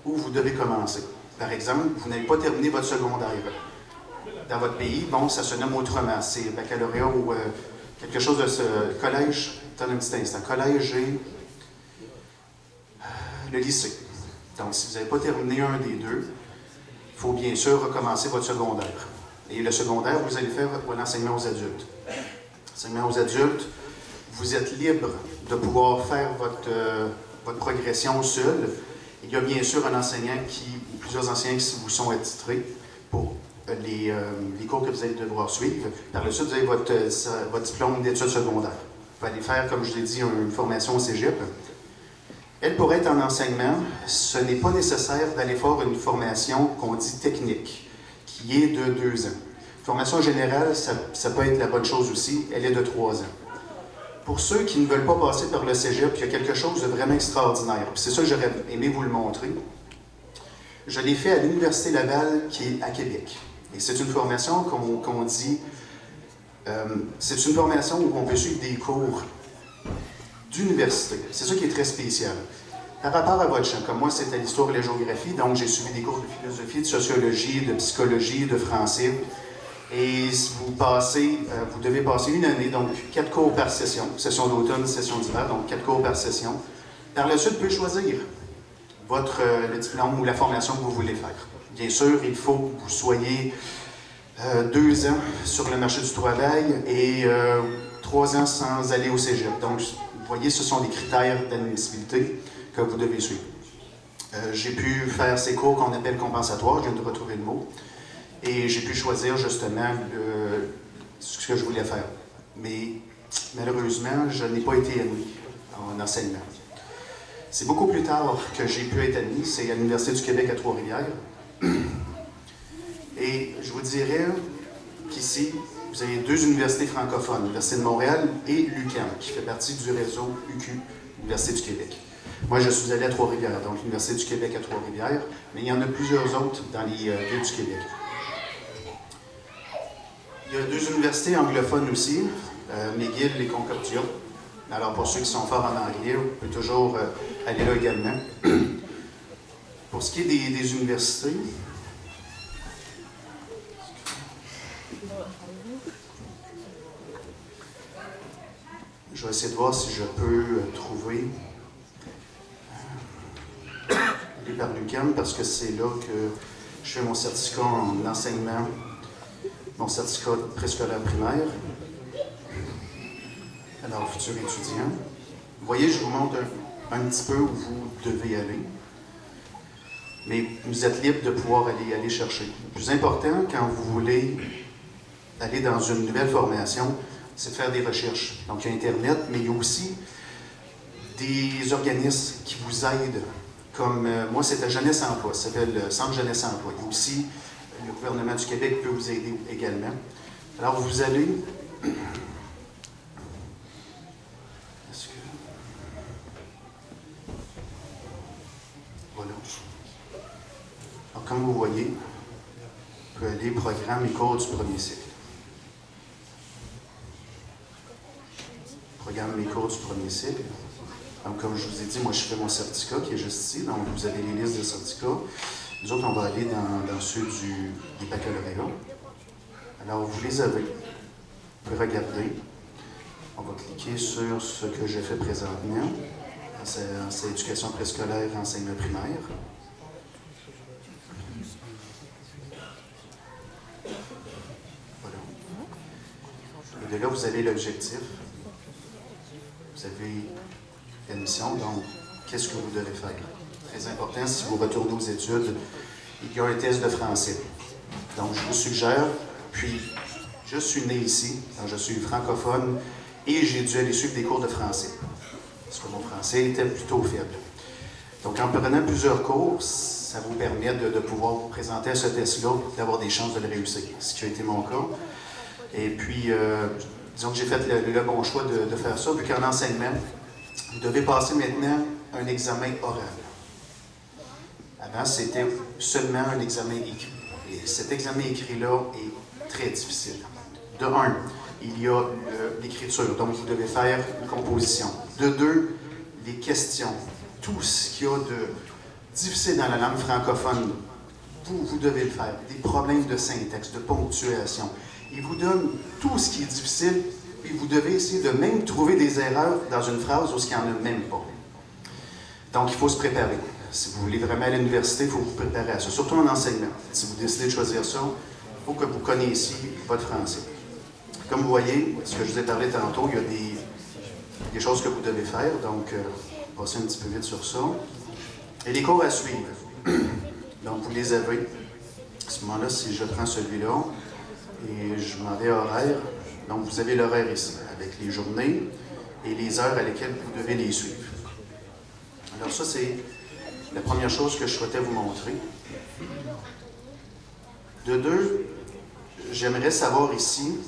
où vous devez commencer. Par exemple, vous n'avez pas terminé votre secondaire. Dans votre pays, bon, ça se nomme autrement. C'est baccalauréat ou quelque chose de ce collège. Attendez un petit instant. Collège et le lycée. Donc, si vous n'avez pas terminé un des deux, il faut bien sûr recommencer votre secondaire. Et le secondaire, vous allez faire l'enseignement aux adultes. L'enseignement aux adultes, vous êtes libre de pouvoir faire votre progression seul. Il y a bien sûr un enseignant ou plusieurs enseignants qui vous sont attitrés pour les cours que vous allez devoir suivre. Par la suite, vous avez votre diplôme d'études secondaires. Vous allez faire, comme je l'ai dit, une formation au cégep. Elle, pour être en enseignement, ce n'est pas nécessaire d'aller faire une formation qu'on dit technique, qui est de 2 ans. Une formation générale, ça peut être la bonne chose aussi, elle est de 3 ans. Pour ceux qui ne veulent pas passer par le cégep, il y a quelque chose de vraiment extraordinaire. C'est ça que j'aurais aimé vous le montrer. Je l'ai fait à l'Université Laval, qui est à Québec. Et c'est une formation qu'on dit... c'est une formation où on peut suivre des cours d'université. C'est ça qui est très spécial. Par rapport à votre champ, comme moi, c'était l'histoire et la géographie, donc j'ai suivi des cours de philosophie, de sociologie, de psychologie, de français. Et vous devez passer une année, donc 4 cours par session, session d'automne, session d'hiver, donc 4 cours par session. Par la suite, vous pouvez choisir le diplôme ou la formation que vous voulez faire. Bien sûr, il faut que vous soyez 2 ans sur le marché du travail et 3 ans sans aller au cégep. Donc, vous voyez, ce sont des critères d'admissibilité que vous devez suivre. J'ai pu faire ces cours qu'on appelle compensatoires, je viens de retrouver le mot, et j'ai pu choisir justement ce que je voulais faire. Mais malheureusement, je n'ai pas été admis en enseignement. C'est beaucoup plus tard que j'ai pu être admis, c'est à l'Université du Québec à Trois-Rivières. Et je vous dirais qu'ici, vous avez 2 universités francophones, l'Université de Montréal et l'UQAM, qui fait partie du réseau UQ, l'Université du Québec. Moi, je suis allé à Trois-Rivières, donc l'Université du Québec à Trois-Rivières, mais il y en a plusieurs autres dans les villes du Québec. Il y a 2 universités anglophones aussi, McGill et Concordia. Alors, pour ceux qui sont forts en anglais, vous pouvez toujours aller là également. Pour ce qui est des universités, je vais essayer de voir si je peux trouver les par l'UQAM, parce que c'est là que je fais mon certificat en enseignement, mon certificat préscolaire primaire. Alors, futurs étudiants. Vous voyez, je vous montre un petit peu où vous devez aller. Mais vous êtes libre de pouvoir aller chercher. Le plus important, quand vous voulez aller dans une nouvelle formation, c'est de faire des recherches. Donc, il y a Internet, mais il y a aussi des organismes qui vous aident. Comme moi, c'était Jeunesse Emploi, ça s'appelle le Centre Jeunesse Emploi. Et aussi, le gouvernement du Québec peut vous aider également. Alors, vous allez... Voilà. Alors, comme vous voyez, vous pouvez aller programme et cours du premier cycle. Programme et cours du premier cycle. Donc, comme je vous ai dit, moi, je fais mon certificat qui est juste ici. Donc, vous avez les listes de certificats. Nous autres, on va aller dans ceux des baccalauréats. Alors, vous les avez. Vous pouvez regarder. On va cliquer sur ce que j'ai fait présentement. C'est éducation préscolaire et enseignement primaire. Voilà. Et de là, vous avez l'objectif. Vous avez la mission, donc qu'est-ce que vous devez faire? Très important, si vous retournez aux études, il y a un test de français. Donc, je vous suggère, puis je suis né ici, donc je suis francophone, et j'ai dû aller suivre des cours de français, parce que mon français était plutôt faible. Donc, en prenant plusieurs cours, ça vous permet de pouvoir vous présenter à ce test-là, d'avoir des chances de le réussir, ce qui a été mon cas. Et puis, disons que j'ai fait le bon choix de faire ça, vu qu'en enseignement, vous devez passer maintenant un examen oral. Avant, c'était seulement un examen écrit. Et cet examen écrit-là est très difficile. De 1, il y a l'écriture, donc vous devez faire une composition. De 2, les questions. Tout ce qu'il y a difficile dans la langue francophone, vous devez le faire. Des problèmes de syntaxe, de ponctuation. Il vous donne tout ce qui est difficile, puis vous devez essayer de même trouver des erreurs dans une phrase où il n'y en a même pas. Donc, il faut se préparer. Si vous voulez vraiment aller à l'université, il faut vous préparer à ça, surtout en enseignement. Si vous décidez de choisir ça, il faut que vous connaissiez votre français. Comme vous voyez, ce que je vous ai parlé tantôt, il y a des choses que vous devez faire, donc passer un petit peu vite sur ça. Et les cours à suivre. Donc, vous les avez. À ce moment-là, si je prends celui-là et je m'en vais horaire, donc vous avez l'horaire ici, avec les journées et les heures à lesquelles vous devez les suivre. Alors ça, c'est la première chose que je souhaitais vous montrer. De deux, j'aimerais savoir ici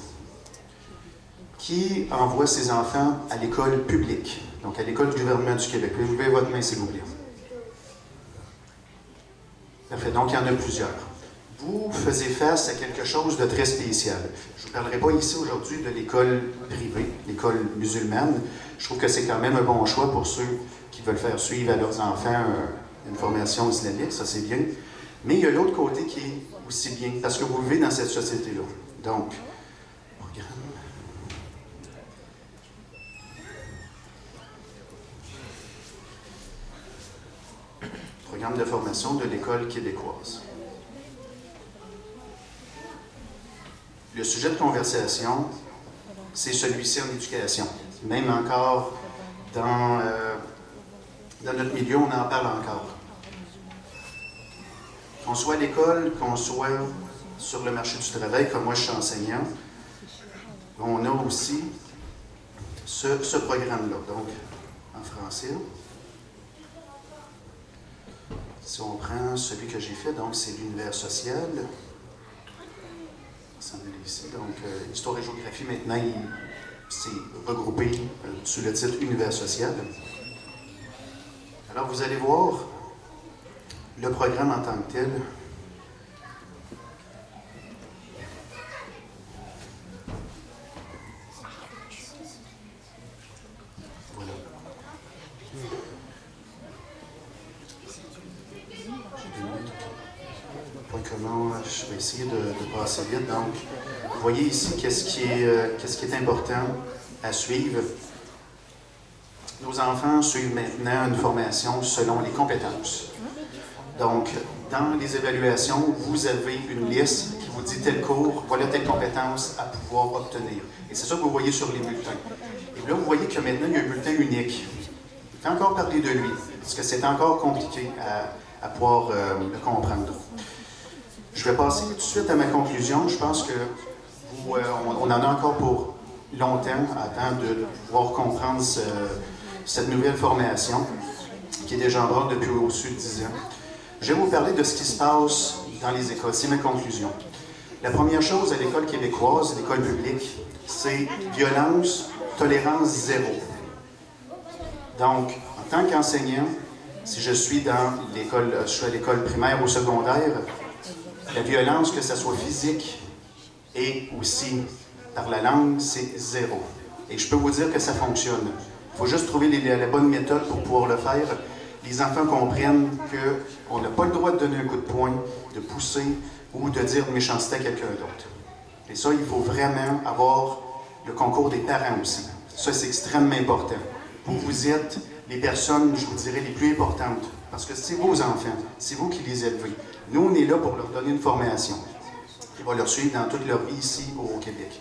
qui envoie ses enfants à l'école publique, donc à l'école du gouvernement du Québec. Pouvez-vous lever votre main, s'il vous plaît? Parfait. Donc, il y en a plusieurs. Vous faisiez face à quelque chose de très spécial. Je ne vous parlerai pas ici aujourd'hui de l'école privée, l'école musulmane. Je trouve que c'est quand même un bon choix pour ceux qui veulent faire suivre à leurs enfants une formation islamique, ça c'est bien. Mais il y a l'autre côté qui est aussi bien, parce que vous vivez dans cette société-là. Donc, programme de formation de l'École québécoise. Le sujet de conversation, c'est celui-ci en éducation. Même encore dans notre milieu, on en parle encore. Qu'on soit à l'école, qu'on soit sur le marché du travail, comme moi je suis enseignant, on a aussi ce programme-là, donc en français. Si on prend celui que j'ai fait, donc c'est l'univers social. On va ici. Donc, histoire et géographie, maintenant, c'est regroupé sous le titre univers social. Alors, vous allez voir le programme en tant que tel. Voilà. Comment je vais essayer de passer vite. Donc, vous voyez ici qu'est-ce qui est important à suivre. Nos enfants suivent maintenant une formation selon les compétences. Donc, dans les évaluations, vous avez une liste qui vous dit tel cours, voilà telle compétence à pouvoir obtenir. Et c'est ça que vous voyez sur les bulletins. Et là, vous voyez que maintenant, il y a un bulletin unique. Je vais encore parler de lui, parce que c'est encore compliqué à pouvoir le comprendre. Je vais passer tout de suite à ma conclusion. Je pense que on en a encore pour longtemps avant de pouvoir comprendre cette nouvelle formation qui est déjà en branle depuis au-dessus de 10 ans. Je vais vous parler de ce qui se passe dans les écoles. C'est ma conclusion. La première chose à l'école québécoise, l'école publique, c'est violence, tolérance zéro. Donc, en tant qu'enseignant, si je suis à l'école primaire ou secondaire, la violence, que ce soit physique et aussi par la langue, c'est zéro. Et je peux vous dire que ça fonctionne. Il faut juste trouver la bonne méthode pour pouvoir le faire. Les enfants comprennent qu'on n'a pas le droit de donner un coup de poing, de pousser ou de dire méchanceté à quelqu'un d'autre. Et ça, il faut vraiment avoir le concours des parents aussi. Ça, c'est extrêmement important. Vous êtes les personnes, je vous dirais, les plus importantes. Parce que c'est vos enfants, c'est vous qui les élevez. Nous, on est là pour leur donner une formation qui va leur suivre dans toute leur vie ici au Québec.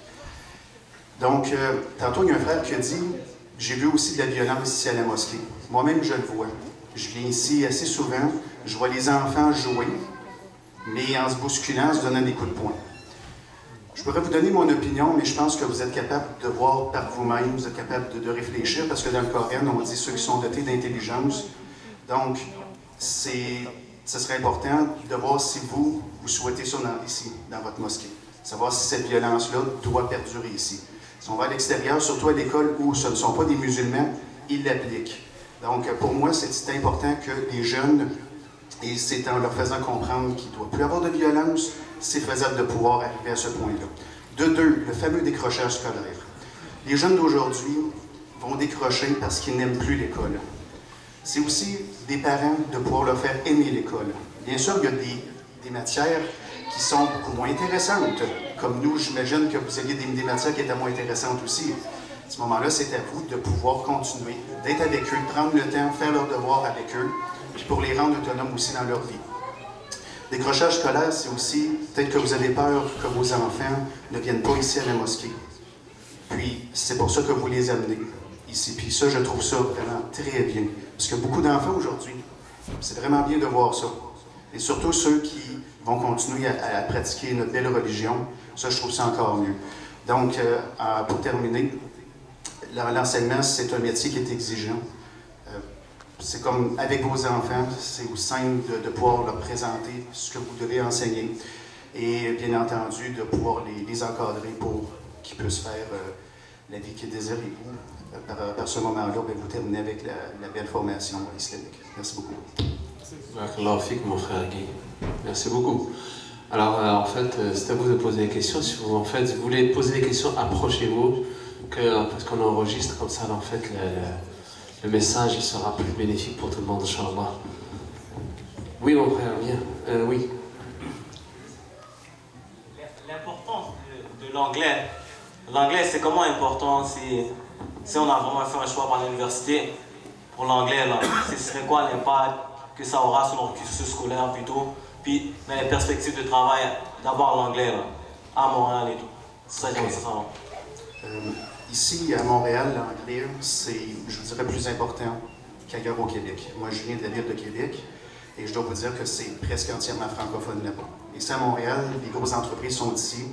Donc, tantôt, il y a un frère qui a dit « J'ai vu aussi de la violence ici à la mosquée. » Moi-même, je le vois. Je viens ici assez souvent, je vois les enfants jouer, mais en se bousculant, en se donnant des coups de poing. Je pourrais vous donner mon opinion, mais je pense que vous êtes capable de voir par vous-même, vous êtes capable de réfléchir, parce que dans le Coran, on dit ceux qui sont dotés d'intelligence. Donc, ce serait important de voir si vous souhaitez ça ici, dans votre mosquée. Savoir si cette violence-là doit perdurer ici. Si on va à l'extérieur, surtout à l'école où ce ne sont pas des musulmans, ils l'appliquent. Donc, pour moi, c'est important que les jeunes, et c'est en leur faisant comprendre qu'il ne doit plus y avoir de violence, c'est faisable de pouvoir arriver à ce point-là. De deux, le fameux décrochage scolaire. Les jeunes d'aujourd'hui vont décrocher parce qu'ils n'aiment plus l'école. C'est aussi des parents de pouvoir leur faire aimer l'école. Bien sûr, il y a des matières qui sont beaucoup moins intéressantes. Comme nous, j'imagine que vous aviez des matières qui étaient moins intéressantes aussi. À ce moment-là, c'est à vous de pouvoir continuer, d'être avec eux, de prendre le temps, faire leurs devoirs avec eux, puis pour les rendre autonomes aussi dans leur vie. Décrochage scolaire, c'est aussi, peut-être que vous avez peur que vos enfants ne viennent pas ici à la mosquée. Puis, c'est pour ça que vous les amenez ici. Puis ça, je trouve ça vraiment très bien. Parce que beaucoup d'enfants aujourd'hui, c'est vraiment bien de voir ça. Et surtout ceux qui vont continuer à pratiquer notre belle religion, ça, je trouve ça encore mieux. Donc, pour terminer, l'enseignement, c'est un métier qui est exigeant. C'est comme avec vos enfants, c'est aussi simple de pouvoir leur présenter ce que vous devez enseigner et bien entendu de pouvoir les encadrer pour qu'ils puissent faire la vie qu'ils désirent. Et vous, par ce moment-là, vous terminez avec la belle formation islamique. Merci beaucoup. Merci, mon frère Guy. Merci beaucoup. Alors, en fait, c'est à vous de poser des questions. Si vous, en fait, voulez poser des questions, approchez-vous, parce qu'on enregistre comme ça, en fait, le message il sera plus bénéfique pour tout le monde, Inch'Allah. Oui, mon frère, viens. Oui. L'importance de l'anglais. L'anglais, c'est comment important si on a vraiment fait un choix par l'université pour l'anglais, là, ce serait quoi l'impact que ça aura sur notre cursus scolaire plutôt, puis dans les perspectives de travail, d'abord l'anglais, là, à Montréal et tout. C'est ça que j'aimerais savoir. Ici, à Montréal, l'anglais, c'est, je vous dirais, plus important qu'ailleurs au Québec. Moi, je viens de la ville de Québec et je dois vous dire que c'est presque entièrement francophone là-bas. Ici, à Montréal, les grosses entreprises sont ici.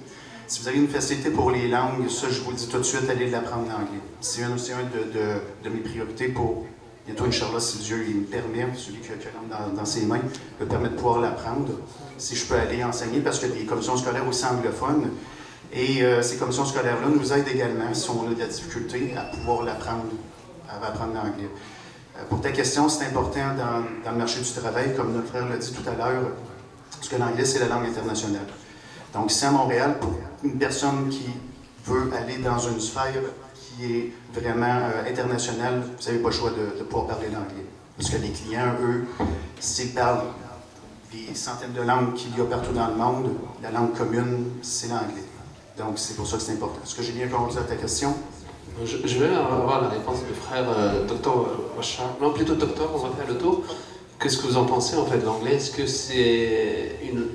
Si vous avez une facilité pour les langues, ça, je vous le dis tout de suite, allez l'apprendre l'anglais. C'est un de mes priorités pour bientôt, Inch'Allah, si Dieu il me permet, celui qui rentre dans ses mains, me permet de pouvoir l'apprendre. Si je peux aller enseigner, parce qu'il y a des commissions scolaires aussi anglophones. Et ces commissions scolaires-là nous aident également, si on a de la difficulté, à pouvoir l'apprendre, à apprendre l'anglais. Pour ta question, c'est important dans le marché du travail, comme notre frère l'a dit tout à l'heure, parce que l'anglais, c'est la langue internationale. Donc, ici à Montréal, pour une personne qui veut aller dans une sphère qui est vraiment internationale, vous n'avez pas le choix de pouvoir parler l'anglais. Parce que les clients, eux, s'ils parlent des centaines de langues qu'il y a partout dans le monde, la langue commune, c'est l'anglais. Donc, c'est pour ça que c'est important. Est-ce que j'ai bien répondu à ta question? Je vais avoir la réponse du frère docteur Wachar. Non, plutôt docteur, on va faire le tour. Qu'est-ce que vous en pensez, en fait, de l'anglais? Est-ce que c'est une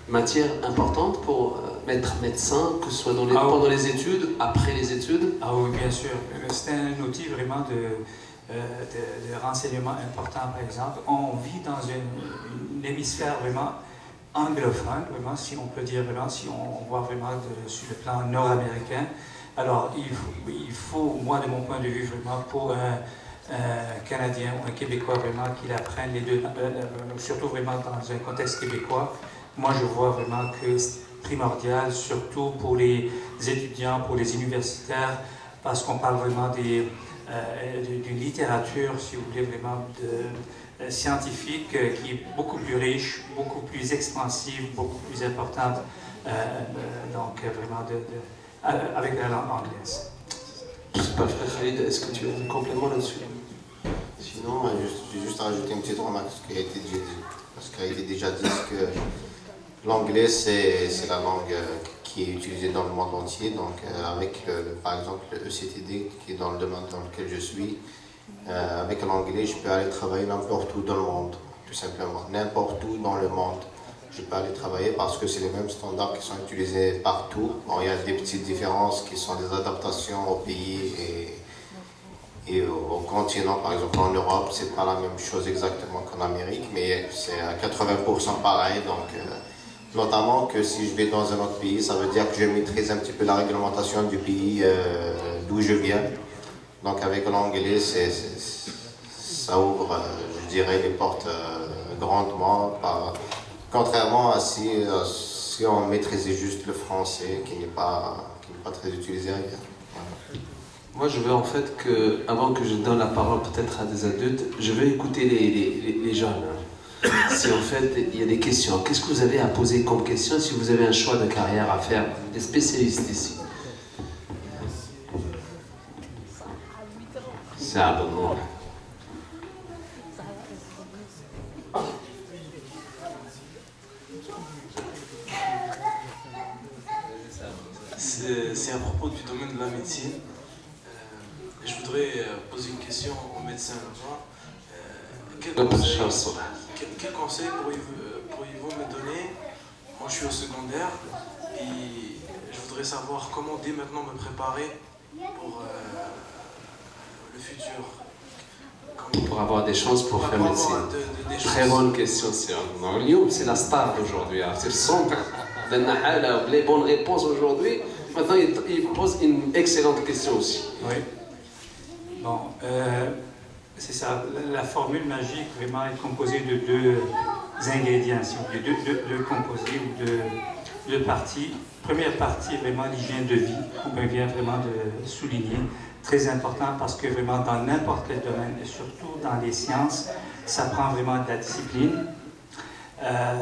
matière importante pour être médecin, que ce soit pendant les études, après les études? Ah oui, bien sûr. C'est un outil vraiment de renseignement important, par exemple. On vit dans une hémisphère vraiment anglophone, vraiment, si on peut dire, vraiment, si on voit vraiment sur le plan nord-américain. Alors, il faut, moi, de mon point de vue, vraiment, pour un Canadien ou un Québécois, vraiment, qu'il apprenne les deux, surtout vraiment dans un contexte québécois, moi, je vois vraiment que c'est primordial, surtout pour les étudiants, pour les universitaires, parce qu'on parle vraiment d'une littérature, si vous voulez, vraiment scientifique, qui est beaucoup plus riche, beaucoup plus expansive, beaucoup plus importante, donc vraiment avec la langue anglaise. Je ne sais pas, frère Khalid, est-ce que tu as un complément là-dessus? Sinon, j'ai juste rajouté une petite remarque sur ce qui a été dit, parce qu'il a été déjà dit que l'anglais, c'est la langue qui est utilisée dans le monde entier. Donc, avec, par exemple, le ECTD, qui est dans le domaine dans lequel je suis, avec l'anglais, je peux aller travailler n'importe où dans le monde, tout simplement. N'importe où dans le monde, je peux aller travailler parce que c'est les mêmes standards qui sont utilisés partout. Bon, il y a des petites différences qui sont des adaptations au pays et au continent. Par exemple, en Europe, c'est pas la même chose exactement qu'en Amérique, mais c'est à 80% pareil. Donc, notamment que si je vais dans un autre pays, ça veut dire que je maîtrise un petit peu la réglementation du pays d'où je viens. Donc avec l'anglais, ça ouvre, je dirais, les portes grandement, contrairement à si on maîtrisait juste le français, qui n'est pas très utilisé ailleurs. Voilà. Moi, je veux en fait que, avant que je donne la parole peut-être à des adultes, je veux écouter les jeunes. Si en fait il y a des questions, qu'est-ce que vous avez à poser comme question si vous avez un choix de carrière à faire? Des spécialistes ici. C'est un bon mot. C'est à propos du domaine de la médecine. Je voudrais poser une question au médecin. Quel conseil pourriez-vous me donner? Moi, je suis au secondaire et je voudrais savoir comment dès maintenant me préparer pour le futur. Pour avoir des chances pour faire médecine. Très bonne question, c'est la star d'aujourd'hui. C'est le centre. Les bonnes réponses aujourd'hui. Maintenant, il pose une excellente question aussi. Oui. Bon, c'est ça. La formule magique vraiment est composée de deux ingrédients, si vous voulez, deux composés ou deux parties. Première partie, vraiment l'hygiène de vie, qu'on vient vraiment de souligner. Très important parce que vraiment dans n'importe quel domaine, et surtout dans les sciences, ça prend vraiment de la discipline.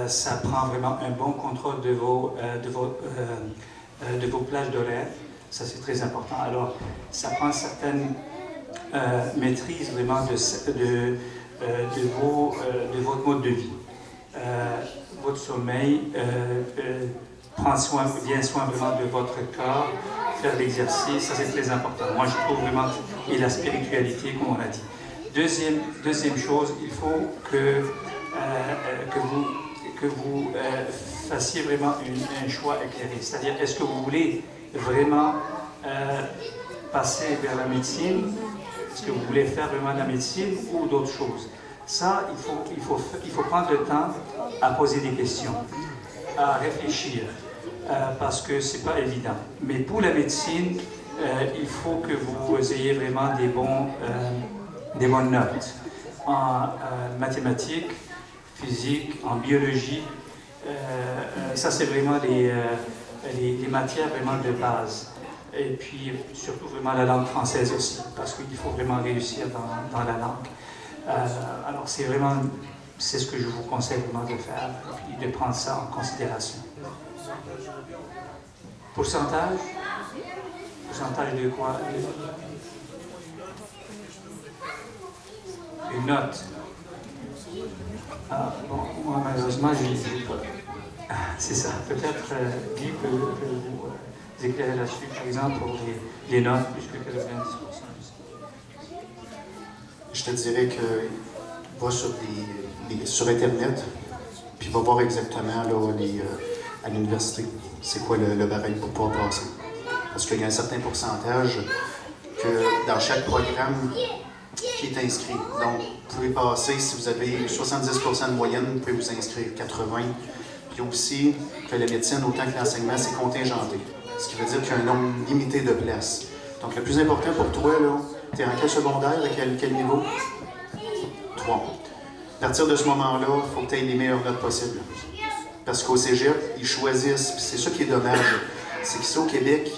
Ça prend vraiment un bon contrôle de vos plages d'horaire. Ça, c'est très important. Alors, ça prend une certaine maîtrise vraiment de votre mode de vie. Votre sommeil, prendre bien soin vraiment de votre corps, faire l'exercice, ça c'est très important. Moi, je trouve vraiment, et la spiritualité, comme on a dit. Deuxième chose, il faut que vous fassiez vraiment un choix éclairé. C'est-à-dire, est-ce que vous voulez vraiment passer vers la médecine? Est-ce que vous voulez faire vraiment la médecine ou d'autres choses? Ça, il faut prendre le temps à poser des questions, à réfléchir, parce que ce n'est pas évident. Mais pour la médecine, il faut que vous ayez vraiment des bonnes notes en mathématiques, physique, en biologie. Ça, c'est vraiment les matières vraiment de base. Et puis, surtout vraiment la langue française aussi, parce qu'il faut vraiment réussir dans la langue. Alors, c'est ce que je vous conseille vraiment de faire, et de prendre ça en considération. Pourcentage? Pourcentage de quoi? Une note. Ah, bon, moi, malheureusement, je ne pas. C'est ça. Peut-être Guy peut vous éclairer là-dessus, par exemple, pour les notes, plus que 90%. Je te dirais que va sur Internet, puis va voir exactement là, à l'université, c'est quoi le barème pour pouvoir passer. Parce qu'il y a un certain pourcentage que dans chaque programme qui est inscrit. Donc, vous pouvez passer, si vous avez 70% de moyenne, vous pouvez vous inscrire 80%. Puis aussi, que la médecine, autant que l'enseignement, c'est contingenté. Ce qui veut dire qu'il y a un nombre limité de places. Donc, le plus important pour toi, tu es en quel secondaire, à quel niveau? 3. À partir de ce moment-là, il faut que tu aies les meilleures notes possibles. Parce qu'au cégep, ils choisissent, puis c'est ça qui est dommage, c'est qu'ici au Québec,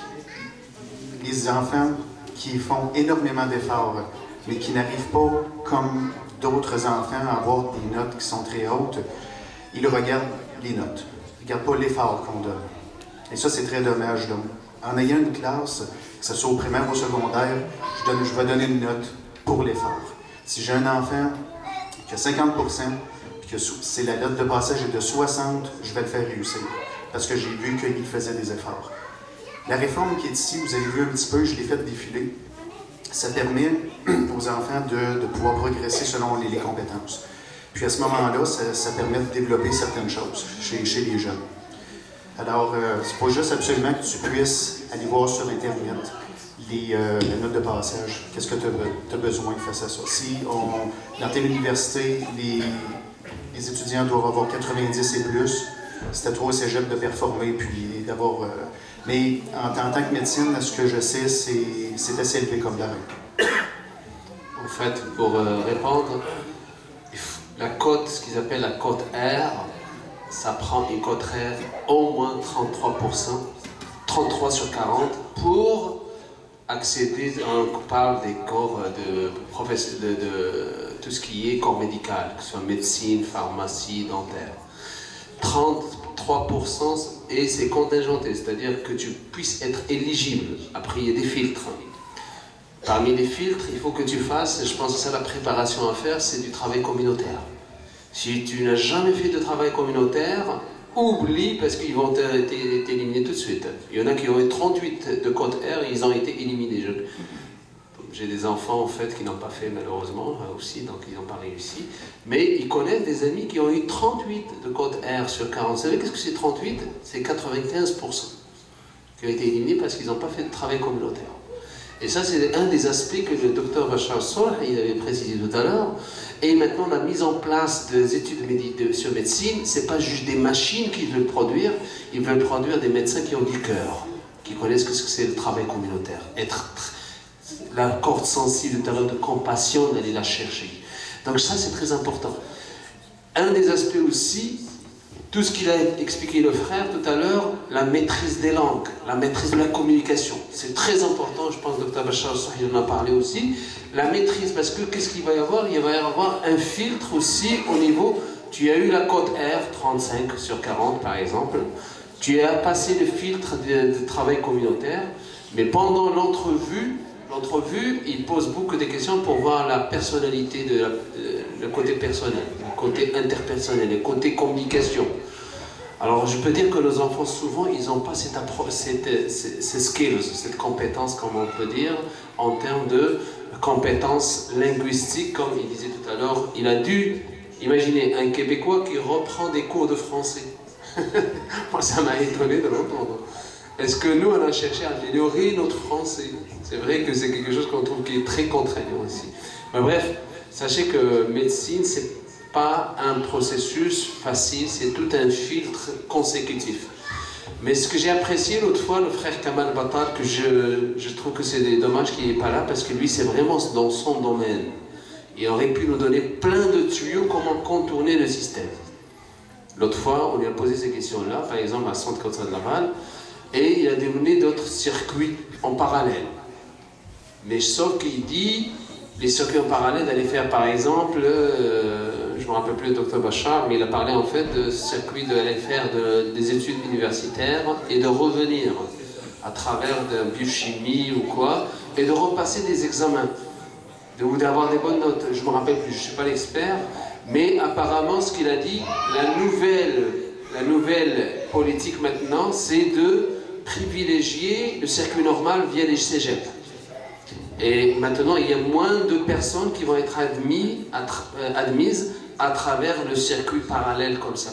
les enfants qui font énormément d'efforts, mais qui n'arrivent pas, comme d'autres enfants, à avoir des notes qui sont très hautes, ils regardent les notes. Ils ne regardent pas l'effort qu'on donne. Et ça, c'est très dommage. Donc, en ayant une classe, que ce soit au primaire ou au secondaire, je vais donner une note pour l'effort. Si j'ai un enfant qui a 50%, puis que c'est la note de passage est de 60, je vais le faire réussir. Parce que j'ai vu qu'il faisait des efforts. La réforme qui est ici, vous avez vu un petit peu, je l'ai faite défiler. Ça permet aux enfants de pouvoir progresser selon les compétences. Puis à ce moment-là, ça permet de développer certaines choses chez les jeunes. Alors, c'est pas juste absolument que tu puisses aller voir sur Internet les notes de passage. Qu'est-ce que tu as besoin face à ça? Si dans telle université, les étudiants doivent avoir 90 et plus, c'est à toi au cégep de performer puis d'avoir... mais en tant que médecine, ce que je sais, c'est assez élevé comme barème. En fait, pour répondre, la cote, ce qu'ils appellent la cote R, ça prend une cote R au moins 33%, 33 sur 40, pour accéder, on parle des corps de tout ce qui est corps médical, que ce soit médecine, pharmacie, dentaire. 33% et c'est contingenté, c'est-à-dire que tu puisses être éligible. Après, il y a des filtres. Parmi les filtres, il faut que tu fasses, je pense que c'est la préparation à faire, c'est du travail communautaire. Si tu n'as jamais fait de travail communautaire, oublie parce qu'ils vont être éliminés tout de suite. Il y en a qui ont eu 38 de code R et ils ont été éliminés. J'ai des enfants en fait qui n'ont pas fait malheureusement aussi, donc ils n'ont pas réussi. Mais ils connaissent des amis qui ont eu 38 de code R sur 40. Vous savez qu'est-ce que c'est 38? C'est 95% qui ont été éliminés parce qu'ils n'ont pas fait de travail communautaire. Et ça, c'est un des aspects que le docteur Bachar Solh, il avait précisé tout à l'heure. Et maintenant, la mise en place des études sur médecine, c'est pas juste des machines qu'ils veulent produire, ils veulent produire des médecins qui ont du cœur, qui connaissent ce que c'est le travail communautaire. La corde sensible, le terrain de compassion, d'aller la chercher. Donc ça, c'est très important. Un des aspects aussi, tout ce qu'il a expliqué le frère tout à l'heure, la maîtrise des langues, la maîtrise de la communication. C'est très important, je pense que Dr Bachar Solh en a parlé aussi. La maîtrise, parce que qu'est-ce qu'il va y avoir? Il va y avoir un filtre aussi au niveau, tu as eu la cote R, 35 sur 40 par exemple, tu as passé le filtre de travail communautaire, mais pendant l'entrevue, il pose beaucoup de questions pour voir la personnalité, le côté personnel, le côté interpersonnel, le côté communication. Alors je peux dire que nos enfants souvent, ils n'ont pas ces skills, cette compétence, comme on peut dire, en termes de compétences linguistiques, comme il disait tout à l'heure. Il a dû imaginer un Québécois qui reprend des cours de français. Moi, ça m'a étonné de l'entendre. Est-ce que nous, on a cherché à améliorer notre français? C'est vrai que c'est quelque chose qu'on trouve qui est très contraignant aussi. Mais bref, sachez que médecine, c'est pas un processus facile, c'est tout un filtre consécutif. Mais ce que j'ai apprécié l'autre fois, le frère Kamal Battal, que je trouve que c'est dommage qu'il n'est pas là, parce que lui, c'est vraiment dans son domaine. Il aurait pu nous donner plein de tuyaux comment contourner le système. L'autre fois, on lui a posé ces questions-là, par exemple à Centre Côte de Laval, et il a donné d'autres circuits en parallèle. Mais sauf qu'il dit, les circuits en parallèle d'aller faire par exemple, je ne me rappelle plus le docteur Bachar, mais il a parlé en fait de circuits d'aller faire des études universitaires et de revenir à travers de biochimie ou quoi, et de repasser des examens, ou d'avoir des bonnes notes. Je ne me rappelle plus, je ne suis pas l'expert, mais apparemment ce qu'il a dit, la nouvelle politique maintenant, c'est de privilégier le circuit normal via les cégeps. Et maintenant, il y a moins de personnes qui vont être admises à travers le circuit parallèle comme ça.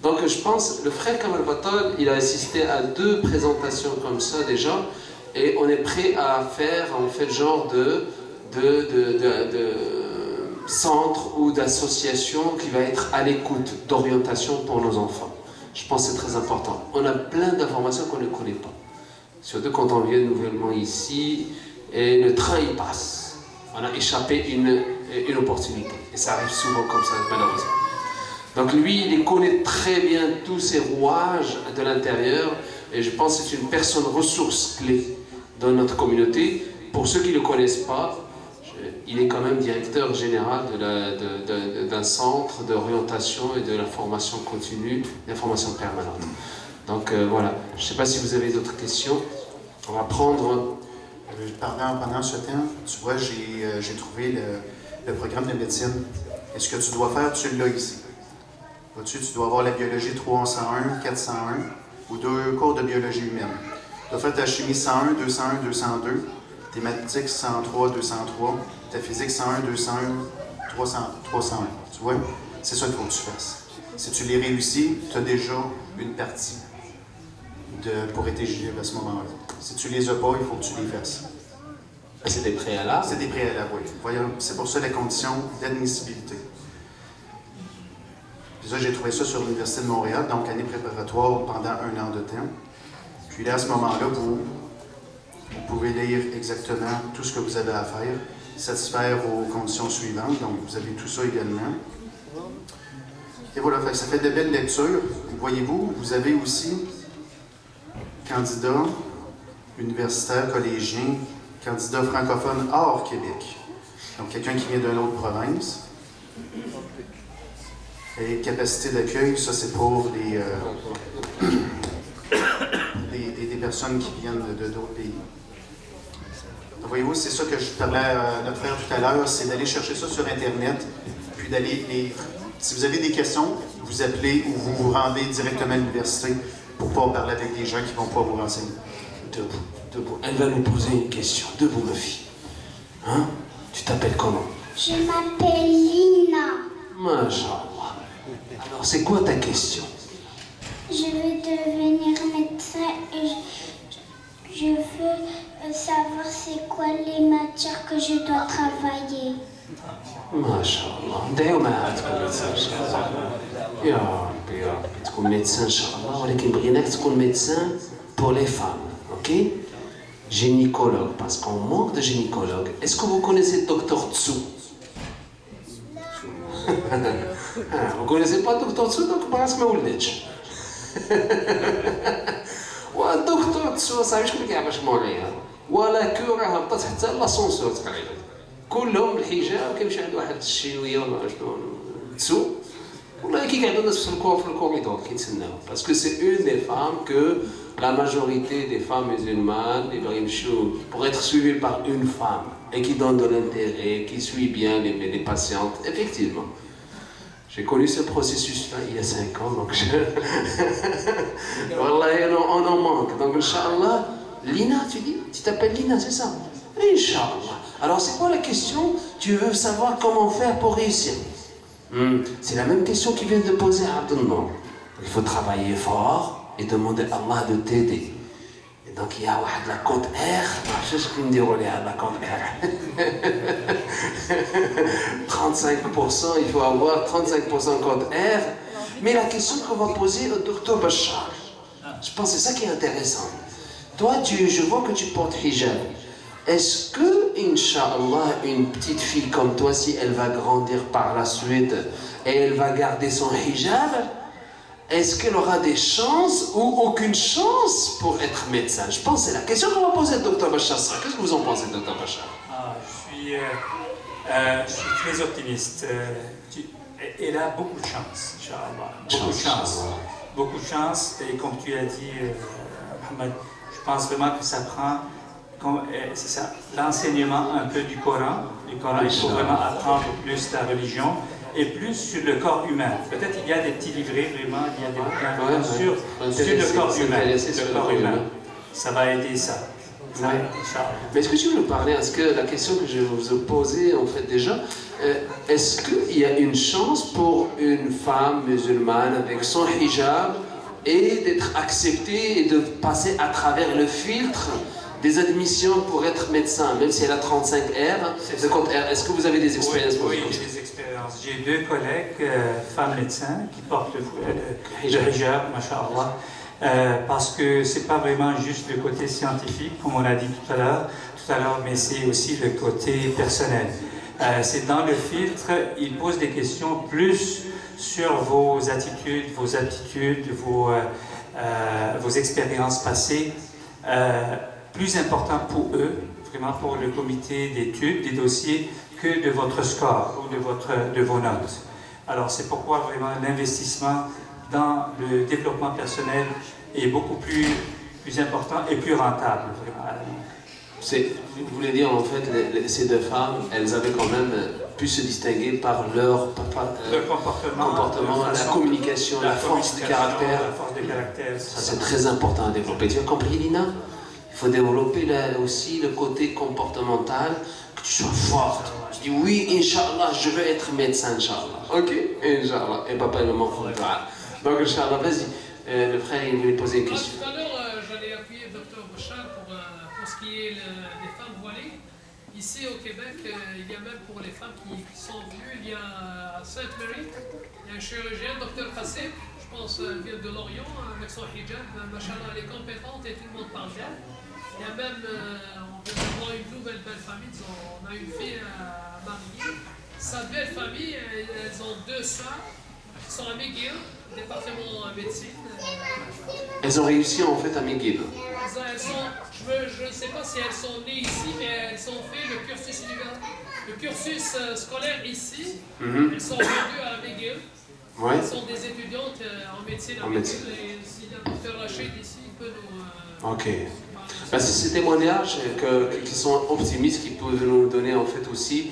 Donc je pense, le frère Kamal Battal, il a assisté à 2 présentations comme ça déjà, et on est prêt à faire en fait genre de centre ou d'association qui va être à l'écoute d'orientation pour nos enfants. Je pense que c'est très important. On a plein d'informations qu'on ne connaît pas. Surtout quand on vient nouvellement ici et le train il passe. On a échappé une opportunité. Et ça arrive souvent comme ça, malheureusement. Donc lui, il connaît très bien tous ces rouages de l'intérieur. Et je pense que c'est une personne ressource clé dans notre communauté. Pour ceux qui ne le connaissent pas, il est quand même directeur général d'un centre d'orientation et de la formation continue, de la formation permanente. Donc voilà, je ne sais pas si vous avez d'autres questions. On va prendre... Pendant ce temps, tu vois, j'ai trouvé le programme de médecine. Et ce que tu dois faire, tu l'as ici. Vois-tu, tu dois avoir la biologie 301, 401 ou 2 cours de biologie humaine. Tu dois faire ta chimie 101, 201, 202, tes mathématiques 103, 203, ta physique 101, 201, 301. Tu vois? C'est ça qu'il faut que tu fasses. Si tu les réussis, tu as déjà une partie pour être éligible à ce moment-là. Si tu les as pas, il faut que tu les fasses. C'est des préalables? C'est des préalables, oui. Voyons, c'est pour ça la condition d'admissibilité. Puis ça, j'ai trouvé ça sur l'Université de Montréal, donc année préparatoire pendant 1 an de temps. Puis là, à ce moment-là, vous pouvez lire exactement tout ce que vous avez à faire, satisfaire aux conditions suivantes, donc vous avez tout ça également. Et voilà, ça fait de belles lectures. Voyez-vous, vous avez aussi candidat universitaire, collégien, candidat francophone hors Québec. Donc quelqu'un qui vient d'une autre province. Et capacité d'accueil, ça c'est pour des personnes qui viennent d'autres pays. Donc voyez-vous, c'est ça que je parlais à notre frère tout à l'heure, c'est d'aller chercher ça sur Internet, puis d'aller lire. Si vous avez des questions, vous appelez ou vous vous rendez directement à l'université pour pouvoir parler avec des gens qui vont pouvoir vous renseigner. Debout, debout. Elle va nous poser une question. Debout, ma fille. Hein? Tu t'appelles comment? Je m'appelle Lina. Masha'Allah. Alors, c'est quoi ta question? Je veux devenir médecin et je veux savoir c'est quoi les matières que je dois travailler. Masha'Allah. دايما تكون médecin إن شاء الله. يا ربي يا ربي تكون médecin إن شاء الله ولكن بغيناك تكون médecin pour les femmes, ok? Gynécologue, parce qu'on manque de gynécologues. Est-ce que vous connaissez le docteur Tsou? Vous connaissez pas le docteur Tsou, donc parce que ما ولدتش. والدكتور تسوى صاحبي شكون اللي كيعرف شنو عليها ولا كو راه هبطت حتى لاسونسور تقريبا كلهم بالحجاب كيمشي عند واحد الشيويه ولا شنو تسو والله كيقعدوا الناس في الكوريدور كيتسناو باسكو سي اون دي فام كو la majorité des femmes musulmanes pour être suivies par une femme et qui donne de l'intérêt, qui suit bien les patientes, effectivement. J'ai connu ce processus-là il y a 5 ans, donc Wallah, on en manque. Donc, Inch'Allah, Lina, tu dis? Tu t'appelles Lina, c'est ça? Inch'Allah. Alors, c'est quoi la question? Tu veux savoir comment faire pour réussir? C'est la même question qu'il vient de poser à Abdullah. Il faut travailler fort et demander à Allah de t'aider. Et donc, il y a la compte R, je sais ce qu'il me dit, la compte R. 35%, il faut avoir 35% compte R. Mais la question qu'on va poser au docteur Bachar, je pense que c'est ça qui est intéressant. Toi, je vois que tu portes hijab. Est-ce que, Inch'Allah, une petite fille comme toi, si elle va grandir par la suite et elle va garder son hijab, est-ce qu'elle aura des chances ou aucune chance pour être médecin? Je pense que c'est la question qu'on va poser au docteur Bachar. Qu'est-ce que vous en pensez, docteur Bachar? Je suis très optimiste. Elle a beaucoup de chance, Inch'Allah. Beaucoup de chance. Beaucoup de chance. Et comme tu as dit, Mohamed, je pense vraiment que ça prend c'est ça, l'enseignement un peu du Coran. Il faut vraiment apprendre plus la religion et plus sur le corps humain. Peut-être il y a des petits livrets, vraiment, il y a des bouquins sur le corps humain. Le corps humain. Ça va aider ça. Mais est-ce que tu veux nous parler, est-ce que la question que je vous ai posée en fait déjà, est-ce qu'il y a une chance pour une femme musulmane avec son hijab et d'être acceptée et de passer à travers le filtre des admissions pour être médecin, même si elle a 35 R, est-ce que vous avez des expériences? Oui, j'ai des expériences. J'ai 2 collègues, femmes médecins, qui portent le hijab, masha'Allah, parce que c'est pas vraiment juste le côté scientifique, comme on a dit tout à l'heure, mais c'est aussi le côté personnel. C'est dans le filtre, ils posent des questions plus sur vos attitudes, vos aptitudes, vos expériences passées. Plus important pour eux, vraiment pour le comité d'études, des dossiers, que de votre score ou de vos notes. Alors c'est pourquoi vraiment l'investissement dans le développement personnel est beaucoup plus important et plus rentable. Vous voulez dire en fait, ces 2 femmes, elles avaient quand même pu se distinguer par leur comportement, la communication, la force de caractère. Ça c'est très important à développer. Tu as compris, Lina? Il faut développer aussi le côté comportemental, que tu sois forte. Tu dis oui, Inch'Allah, je veux être médecin, Inch'Allah. Ok, Inch'Allah. Et papa et maman font le dua. Donc, Inch'Allah, vas-y. Le frère, il voulait poser une question. Tout à l'heure, j'allais appuyer le docteur Bachar pour ce qui est des femmes voilées. Ici au Québec, il y a même pour les femmes qui sont venues, il y a à Sainte-Marie, il y a un chirurgien, docteur Kassé, je pense, vient de Lorient, avec son hijab. Machallah, elle est compétente et tout le monde parle d'elle. Il y a même, on vient d'avoir une nouvelle belle famille, on a une fille à marier. Sa belle famille, elles ont 2 sœurs qui sont à McGill, département médecine. Elles ont réussi en fait à McGill. Je ne sais pas si elles sont nées ici, mais elles ont fait le cursus scolaire ici. Elles sont venues à McGill. Ouais. Elles sont des étudiantes en médecine à McGill. Et si le docteur Rachid ici, il peut nous... Ok. C'est ces témoignages qui sont optimistes, qui peuvent nous donner en fait aussi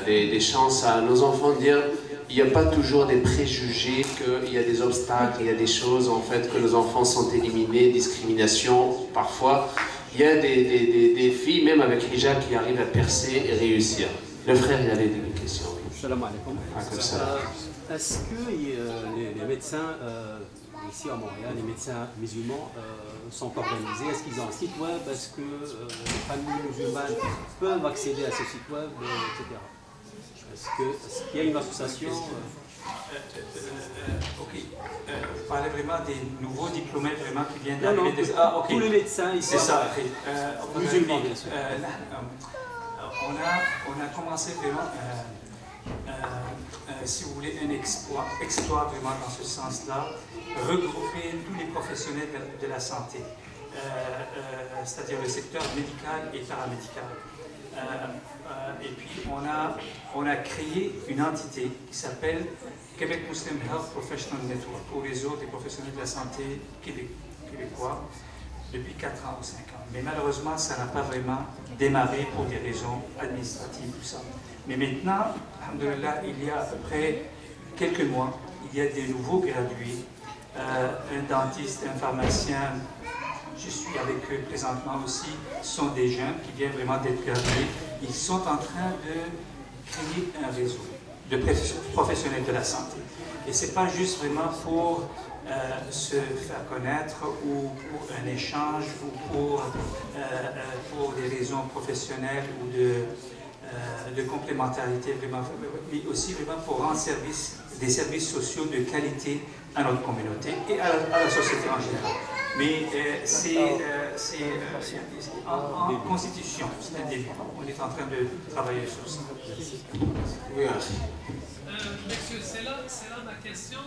des chances à nos enfants de dire il n'y a pas toujours des préjugés, qu'il y a des obstacles, il y a des choses en fait que nos enfants sont éliminés, discrimination parfois. Il y a des filles, même avec hijab, qui arrivent à percer et réussir. Le frère, il avait des questions. Oui. Salam alaikum. Est-ce que les médecins ici à Montréal, les médecins musulmans sont organisés? Est-ce qu'ils ont un site web? Est-ce que les familles musulmanes peuvent accéder à ce site web, etc. Est-ce qu'il y a une association? Ok. Vous parlez vraiment des nouveaux diplômés vraiment qui viennent d'arriver. Tous les médecins ici. C'est ça. Musulmans, bien sûr. On a commencé vraiment, si vous voulez, un exploit vraiment dans ce sens-là, regrouper tous les professionnels de la santé, c'est-à-dire le secteur médical et paramédical. Et puis on a créé une entité qui s'appelle Québec Muslim Health Professional Network, au réseau des professionnels de la santé québécois, depuis 4 ans ou 5 ans. Mais malheureusement, ça n'a pas vraiment démarré pour des raisons administratives, tout ça. Mais maintenant, alhamdoulilah, il y a à peu près quelques mois, il y a des nouveaux gradués, un dentiste, un pharmacien, je suis avec eux présentement aussi, sont des jeunes qui viennent vraiment d'être gradués. Ils sont en train de créer un réseau de professionnels de la santé. Et ce n'est pas juste vraiment pour se faire connaître ou pour un échange ou pour des raisons professionnelles ou de complémentarité, vraiment, mais aussi vraiment pour rendre des services sociaux de qualité à notre communauté et à la société en général. Mais c'est en constitution, c'est un début. On est en train de travailler sur ça. Oui, monsieur, c'est là ma question.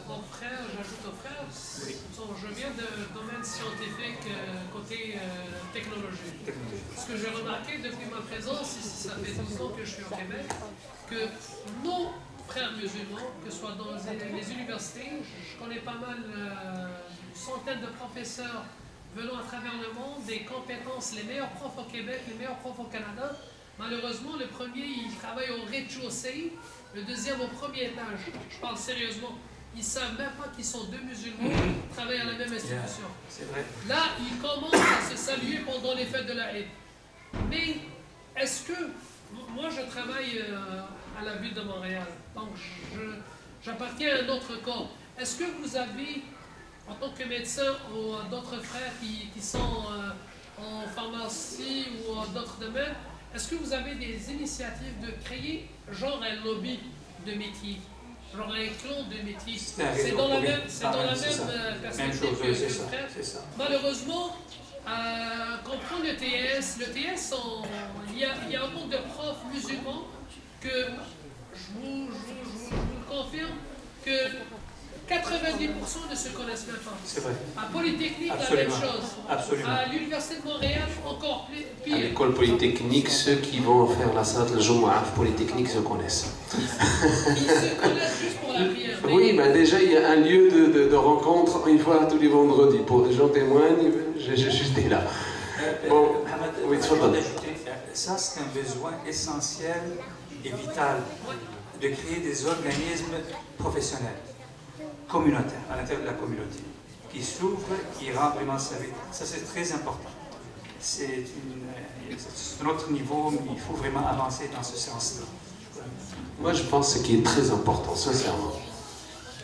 Mon frère, j'ajoute au frère, je viens d'un domaine scientifique côté technologie. Ce que j'ai remarqué depuis ma présence, ici, ça fait 12 ans que je suis au Québec, que nos frères musulmans, que ce soit dans les universités, je connais pas mal, une centaine de professeurs venant à travers le monde, des compétences, les meilleurs profs au Québec, les meilleurs profs au Canada. Malheureusement, le premier, il travaille au rez-de-chaussée, le deuxième au premier étage. Je parle sérieusement. Ils ne savent même pas qu'ils sont deux musulmans qui travaillent à la même institution. C'est vrai. Là, ils commencent à se saluer pendant les fêtes de la Eid. Mais est-ce que... Moi, je travaille à la ville de Montréal, donc j'appartiens à un autre corps. Est-ce que vous avez, en tant que médecin ou d'autres frères qui sont en pharmacie ou en d'autres domaines, est-ce que vous avez des initiatives de créer genre un lobby de métier, genre un clan de métier? C'est dans la même perspective que le frère. Malheureusement, quand on prend le TS, il y a un nombre de profs musulmans que je vous le confirme que 90% ne se connaissent même pas. C'est vrai. À Polytechnique, absolument. La même chose. Absolument. À l'Université de Montréal, encore pire. À l'école polytechnique, ceux qui vont faire la salat al-Jumu'ah Polytechnique se connaissent. Ils se connaissent juste pour la prière. Oui, ben déjà, il y a un lieu de rencontre une fois tous les vendredis. Pour les gens témoignent, je suis été là. Bon, oui, ça, c'est un besoin essentiel et vital de créer des organismes professionnels, communautaires, à l'intérieur de la communauté, qui s'ouvrent, qui rendent vraiment service. Ça, c'est très important. C'est un autre niveau, mais il faut vraiment avancer dans ce sens-là. Moi, je pense que ce qui est très important, sincèrement,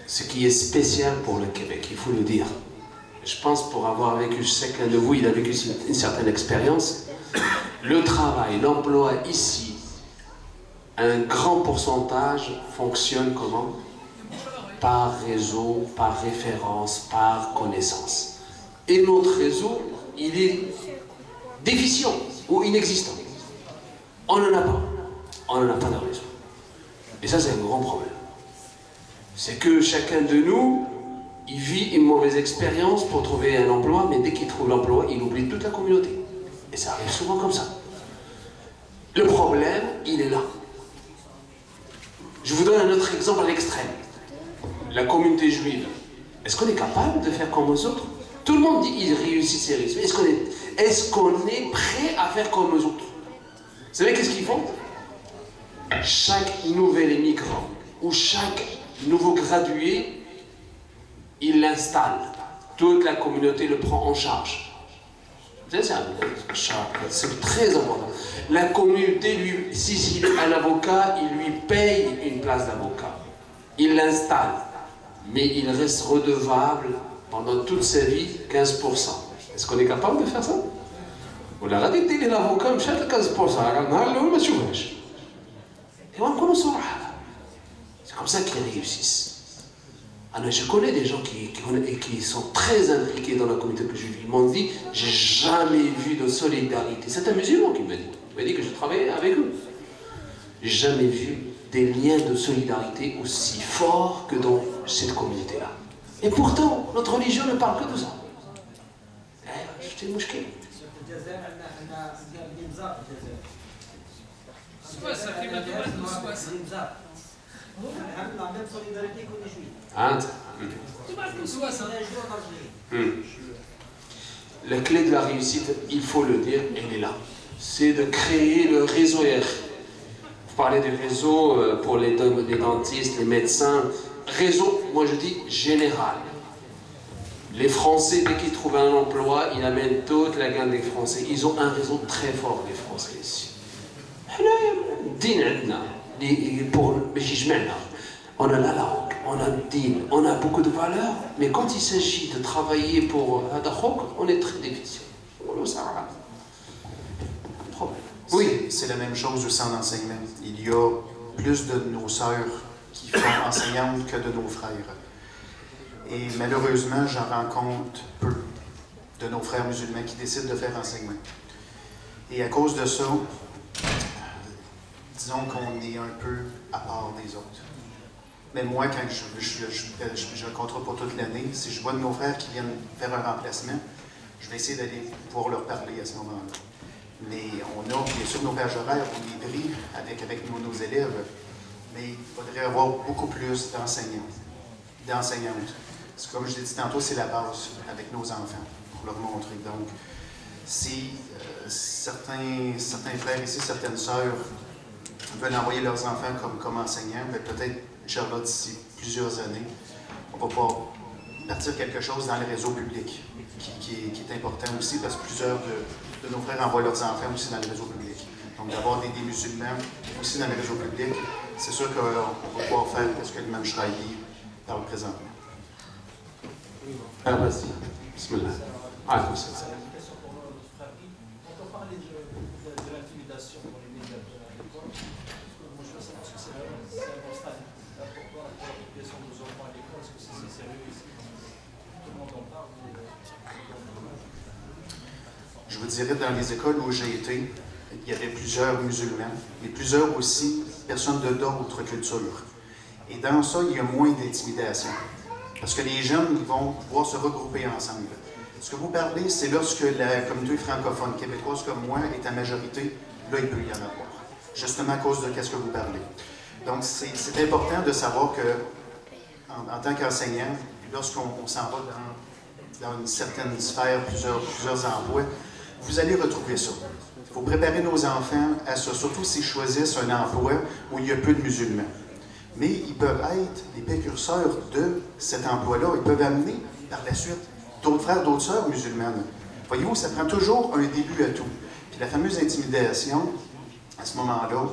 ce qui est spécial pour le Québec, il faut le dire. Je pense pour avoir vécu, chacun de vous, il a vécu une certaine expérience. Le travail, l'emploi ici, un grand pourcentage fonctionne comment? Par réseau, par référence, par connaissance. Et notre réseau, il est déficient ou inexistant. On n'en a pas. On n'en a pas de réseau. Et ça, c'est un grand problème. C'est que chacun de nous, il vit une mauvaise expérience pour trouver un emploi, mais dès qu'il trouve l'emploi, il oublie toute la communauté. Et ça arrive souvent comme ça. Le problème, il est là. Je vous donne un autre exemple à l'extrême. La communauté juive. Est-ce qu'on est capable de faire comme aux autres? Tout le monde dit qu'ils réussissent et réussissent. Est-ce qu'on est prêt à faire comme aux autres? Vous savez qu'est-ce qu'ils font? chaque nouvel immigrant ou chaque nouveau gradué, il l'installe. Toute la communauté le prend en charge. C'est très important. La communauté, lui, s'il est un avocat, il lui paye une place d'avocat. Il l'installe. Mais il reste redevable pendant toute sa vie 15%. Est-ce qu'on est capable de faire ça? ولا غادي ديري l'avocat مشات ل 15%, النهار الاول ما تشوفهاش. ايوا نكونوا صراحه. C'est comme ça qu'ils réussissent. Alors, je connais des gens qui sont très impliqués dans la communauté que je vis. Ils m'ont dit, j'ai jamais vu de solidarité. C'est un musulman qui m'a dit. Il m'a dit que je travaillais avec eux. J'ai jamais vu des liens de solidarité aussi forts que dans cette communauté-là. Et pourtant, notre religion ne parle que de ça. C'est une mouchkine. La clé de la réussite, il faut le dire, elle est là. C'est de créer le réseau R. Vous parlez du réseau pour les dentistes, les médecins. Réseau, moi je dis général. Les Français, dès qu'ils trouvent un emploi, ils amènent toute la gamme des Français. Ils ont un réseau très fort, les Français ici. On a la langue, on a le din, on a beaucoup de valeurs, mais quand il s'agit de travailler pour Hadachok, on est très difficile. Oui, c'est la même chose aussi en enseignement. Il y a plus de nos sœurs qui font enseignantes que de nos frères. Et malheureusement, j'en rencontre peu de nos frères musulmans qui décident de faire enseignement. Et à cause de ça, disons qu'on est un peu à part des autres. Mais moi, quand j'ai un contrat pour toute l'année, si je vois de nos frères qui viennent faire un remplacement, je vais essayer d'aller pouvoir leur parler à ce moment-là. Mais on a bien sûr nos pages horaires, on les brille avec nos élèves, mais il faudrait avoir beaucoup plus d'enseignantes. C'est comme je l'ai dit tantôt, c'est la base avec nos enfants, pour leur montrer. Donc, si certains frères ici, certaines sœurs veulent envoyer leurs enfants comme enseignants, mais peut-être, Inch'Allah, d'ici plusieurs années, on va pouvoir partir quelque chose dans le réseau public, qui est important aussi, parce que plusieurs de nos frères envoient leurs enfants aussi dans le réseau public. Donc, d'avoir des musulmans aussi dans le réseau public, c'est sûr qu'on va pouvoir faire ce que l'imam Shraïbi parle présentement. vas-y. Bismillah. Alaykoum salam. Quand on parlait de l'intimidation dans les médias à l'école, moi je pense que c'est un constat important pour la population de nos enfants à l'école. Est-ce que c'est sérieux ici? Tout le monde en parle. Je vous dirais, dans les écoles où j'ai été, il y avait plusieurs musulmans, mais plusieurs aussi personnes d'autres cultures. Et dans ça, il y a moins d'intimidation. Parce que les jeunes vont pouvoir se regrouper ensemble. Ce que vous parlez, c'est lorsque la communauté francophone québécoise comme moi est à majorité, là, il peut y en avoir. Justement à cause de ce que vous parlez. Donc, c'est important de savoir que, en tant qu'enseignant, lorsqu'on s'en va dans une certaine sphère, plusieurs emplois, vous allez retrouver ça. Il faut préparer nos enfants à ça, surtout s'ils choisissent un emploi où il y a peu de musulmans. Mais ils peuvent être les précurseurs de cet emploi-là. Ils peuvent amener, par la suite, d'autres frères, d'autres sœurs musulmanes. Voyez-vous, ça prend toujours un début à tout. Puis la fameuse intimidation, à ce moment-là,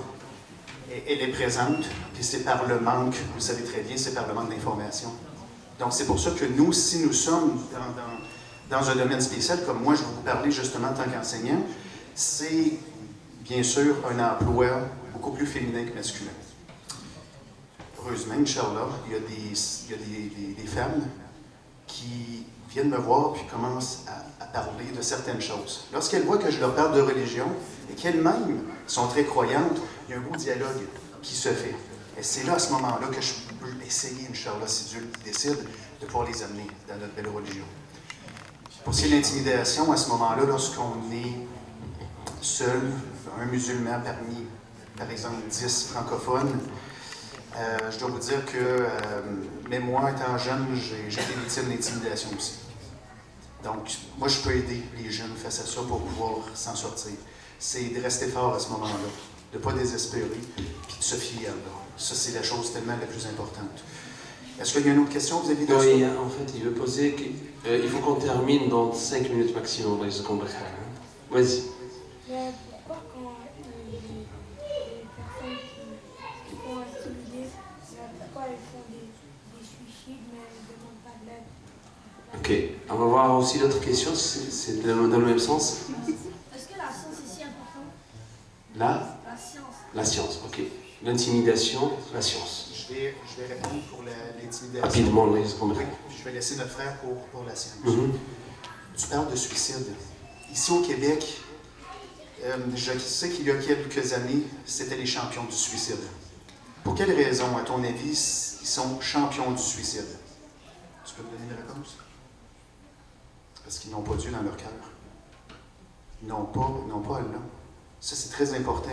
elle est présente, puis c'est par le manque, vous le savez très bien, c'est par le manque d'information. Donc c'est pour ça que nous, si nous sommes dans un domaine spécial, comme moi, je vais vous parler justement en tant qu'enseignant, c'est bien sûr un emploi beaucoup plus féminin que masculin. Heureusement, Inch'Allah, il y a des femmes qui viennent me voir puis commencent à parler de certaines choses. Lorsqu'elles voient que je leur parle de religion et qu'elles-mêmes sont très croyantes, il y a un beau dialogue qui se fait. Et c'est là, à ce moment-là, que je peux essayer, Inch'Allah, si Dieu le décide, de pouvoir les amener dans notre belle religion. Pour ce qui est de l'intimidation, à ce moment-là, lorsqu'on est seul, un musulman parmi, par exemple, 10 francophones, je dois vous dire que, même moi, étant jeune, j'ai été victime d'intimidation aussi. Donc, moi, je peux aider les jeunes face à ça pour pouvoir s'en sortir. C'est de rester fort à ce moment-là, de ne pas désespérer, puis de se fier à Allah. Ça, c'est la chose tellement la plus importante. Est-ce qu'il y a une autre question que vous avez dessus? Oui, en fait, il veut poser... il faut qu'on termine dans 5 minutes maximum. Vas-y. Pourquoi quand les personnes qui font intimider, pourquoi elles font des suicides mais elles ne demandent pas de l'aide? Ok, on va voir aussi d'autres questions, c'est dans le même sens. Est-ce que la science est si importante? La science. La science, ok. L'intimidation, la science. Je vais répondre pour l'intimidation. Rapidement, là, oui, je vais laisser notre frère pour la science. Tu parles de suicide. Ici au Québec, je sais qu'il y a quelques années, c'était les champions du suicide. Pour quelle raison, à ton avis, ils sont champions du suicide? Tu peux me donner une réponse? Parce qu'ils n'ont pas Dieu dans leur cœur. Ils n'ont pas Allah. Ça, c'est très important.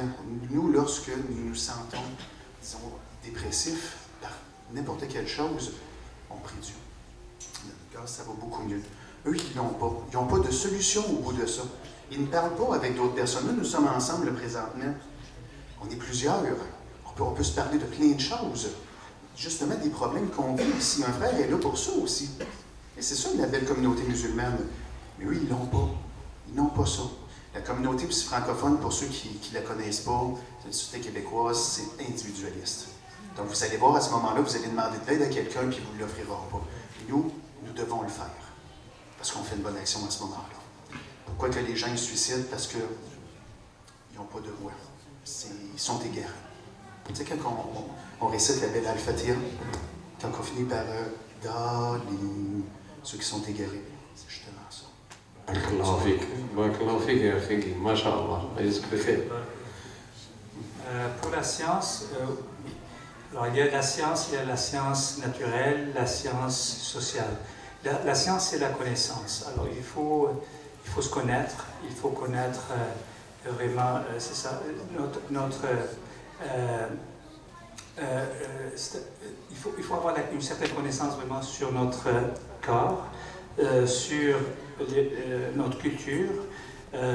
Nous, lorsque nous nous sentons, disons, dépressifs par n'importe quelle chose, on prie Dieu. Notre cœur, ça va beaucoup mieux. Eux, ils n'ont pas. Ils n'ont pas de solution au bout de ça. Ils ne parlent pas avec d'autres personnes. Nous sommes ensemble présentement. On est plusieurs. On peut se parler de plein de choses. Justement, des problèmes qu'on vit ici. Un frère est là pour ça aussi. Et c'est ça la belle communauté musulmane. Mais eux, ils n'ont pas. Ils n'ont pas ça. La communauté aussi francophone, pour ceux qui ne la connaissent pas, la société québécoise, c'est individualiste. Donc, vous allez voir à ce moment-là, vous allez demander de l'aide à quelqu'un, puis vous ne l'offrira pas. Nous devons le faire. Parce qu'on fait une bonne action à ce moment-là. Pourquoi que les gens se suicident? Parce qu'ils n'ont pas de voix. Ils sont égarés. Tu sais, quand on récite la belle Al-Fatiha, quand on finit par ceux qui sont égarés, c'est justement ça. Pour la science, alors il y a la science naturelle, la science sociale. La science, c'est la connaissance. Alors il faut se connaître, il faut connaître vraiment, c'est ça, il faut avoir une certaine connaissance vraiment sur notre corps, sur notre culture,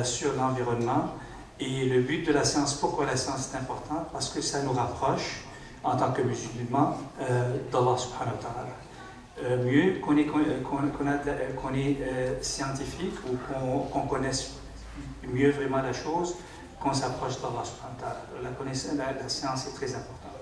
sur l'environnement. Et le but de la science, pourquoi la science est importante? Parce que ça nous rapproche, en tant que musulmans, d'Allah subhanahu wa ta'ala. Mieux qu'on est scientifique ou qu'on connaisse mieux vraiment la chose, qu'on s'approche d'Allah subhanahu wa ta'ala. La science est très importante.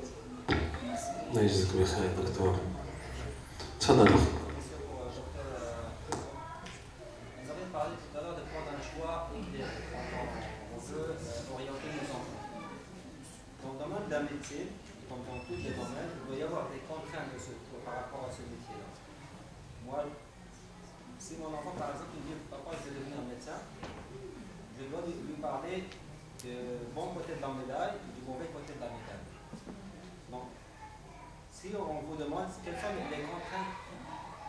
D'un métier, comme dans tous les domaines, il doit y avoir des contraintes par rapport à ce métier-là. Moi, si mon enfant, par exemple, me dit « Papa, je vais devenir médecin », je dois lui parler du bon côté de la médaille et du mauvais côté de la médaille. Donc, si on vous demande quelles sont les contraintes